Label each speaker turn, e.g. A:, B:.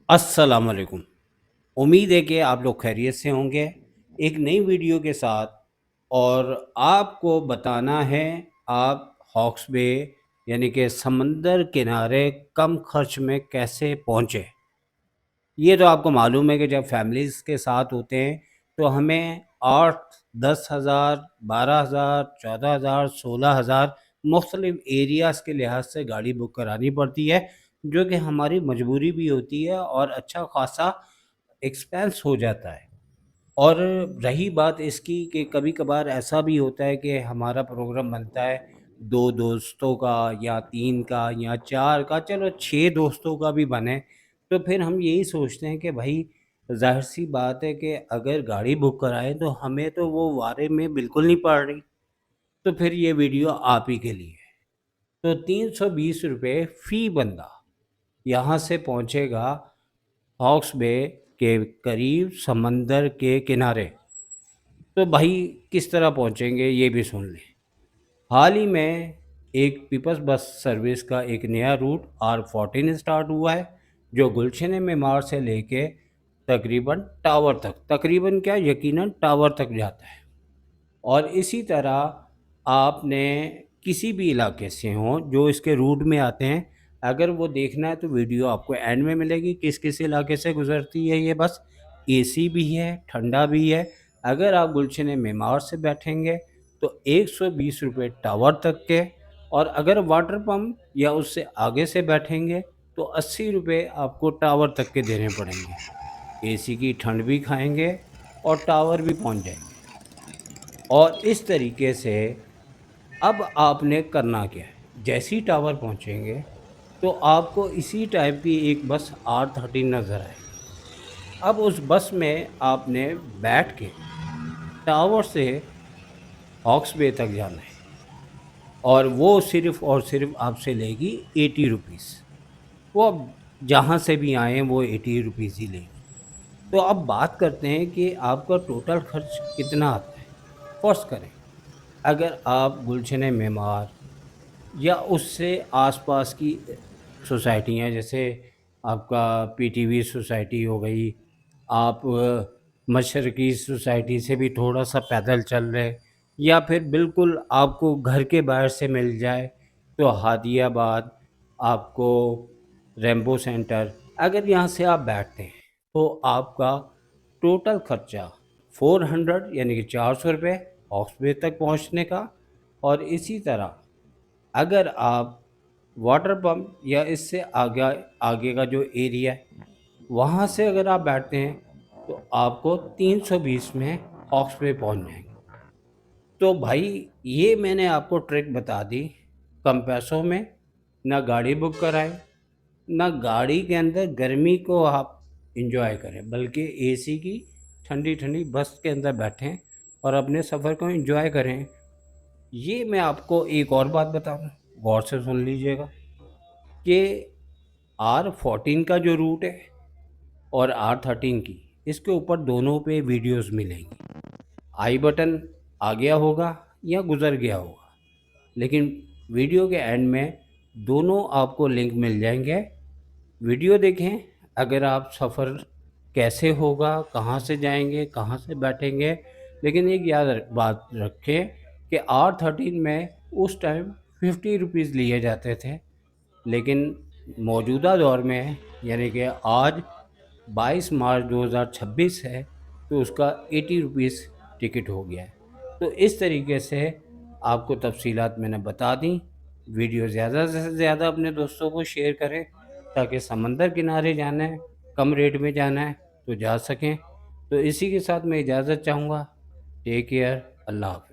A: अस्सलाम वालेकुम। उम्मीद है कि आप लोग खैरियत से होंगे। एक नई वीडियो के साथ, और आपको बताना है आप हॉक्स बे यानी कि समंदर किनारे कम खर्च में कैसे पहुँचे। ये तो आपको मालूम है कि जब फैमिलीज़ के साथ होते हैं तो हमें 8-10 हज़ार, 12 हज़ार, 14 हज़ार, 16 हज़ार मुख्तलिफ़ एरियाज़ के लिहाज से गाड़ी बुक करानी पड़ती है, जो कि हमारी मजबूरी भी होती है और अच्छा खासा एक्सपेंस हो जाता है। और रही बात इसकी कि कभी-कभार ऐसा भी होता है कि हमारा प्रोग्राम बनता है 2 दोस्तों का या 3 का या 4 का, चलो 6 दोस्तों का भी बने, तो फिर हम यही सोचते हैं कि भाई ज़ाहिर-सी बात है कि अगर गाड़ी बुक कराएँ तो हमें तो वो वारे में बिल्कुल नहीं पड़ रही, तो फिर ये वीडियो आप ही के लिए है। तो ₹320 फ़ी बंदा यहाँ से पहुँचेगा हॉक्स बे के करीब समंदर के किनारे। तो भाई किस तरह पहुंचेंगे ये भी सुन लें। हाल ही में एक पीपल्स बस सर्विस का एक नया रूट R14 स्टार्ट हुआ है, जो गुलशन मेमार से लेके तकरीबन टावर तक, तकरीबन क्या यकीनन टावर तक जाता है। और इसी तरह आपने किसी भी इलाके से हों जो इसके रूट में आते हैं, अगर वो देखना है तो वीडियो आपको एंड में मिलेगी किस किस इलाके से गुजरती है ये बस। एसी भी है, ठंडा भी है। अगर आप गुलशन मेमार से बैठेंगे तो ₹120 टावर तक के, और अगर वाटर पम्प या उससे आगे से बैठेंगे तो ₹80 आपको टावर तक के देने पड़ेंगे। एसी की ठंड भी खाएंगे और टावर भी पहुंच जाएंगे। और इस तरीके से अब आपने करना क्या है, जैसे ही टावर पहुंचेंगे तो आपको इसी टाइप की एक बस R13 नज़र आएगी। अब उस बस में आपने बैठ के टावर से हॉक्स बे तक जाना है, और वो सिर्फ़ और सिर्फ़ आपसे लेगी ₹80। वो अब जहाँ से भी आए हैं वो ₹80 ही लेगी। तो अब बात करते हैं कि आपका टोटल खर्च कितना आता है। फ़र्ज़ करें अगर आप गुलशन मेमार या उससे आसपास की सोसाइटियाँ, जैसे आपका पीटीवी सोसाइटी हो गई, आप मशरकी सोसाइटी से भी थोड़ा-सा पैदल चल रहे, या फिर बिल्कुल आपको घर के बाहर से मिल जाए तो हादियाबाद, आपको रेम्बो सेंटर, अगर यहाँ से आप बैठते हैं तो आपका टोटल खर्चा 400 यानी कि ₹400 हॉक्स बे तक पहुँचने का। और इसी तरह अगर आप वाटर पंप या इससे आगे आगे का जो एरिया है वहाँ से अगर आप बैठते हैं तो आपको 320 में हॉक्स पे पहुँच जाएंगे। तो भाई ये मैंने आपको ट्रिक बता दी, कम पैसों में ना गाड़ी बुक कराएं, ना गाड़ी के अंदर गर्मी को आप इंजॉय करें, बल्कि एसी की ठंडी ठंडी बस के अंदर बैठें और अपने सफ़र को इंजॉय करें। ये मैं आपको एक और बात बताऊँ, गौर से सुन लीजिएगा, कि R14 का जो रूट है और R13 की, इसके ऊपर दोनों पे वीडियोस मिलेंगी। आई बटन आ गया होगा या गुज़र गया होगा, लेकिन वीडियो के एंड में दोनों आपको लिंक मिल जाएंगे। वीडियो देखें, अगर आप सफ़र कैसे होगा, कहाँ से जाएंगे, कहाँ से बैठेंगे। लेकिन एक बात रखें कि R13 में उस टाइम ₹50 लिए जाते थे, लेकिन मौजूदा दौर में यानी कि आज 22 मार्च 2026 है तो उसका ₹80 टिकट हो गया है। तो इस तरीके से आपको तफसीलात मैंने बता दी। वीडियो ज़्यादा से ज़्यादा अपने दोस्तों को शेयर करें ताकि समंदर किनारे जाना है, कम रेट में जाना है तो जा सकें। तो इसी के साथ मैं इजाज़त चाहूँगा। Take care. अल्लाह हाफ़िज़।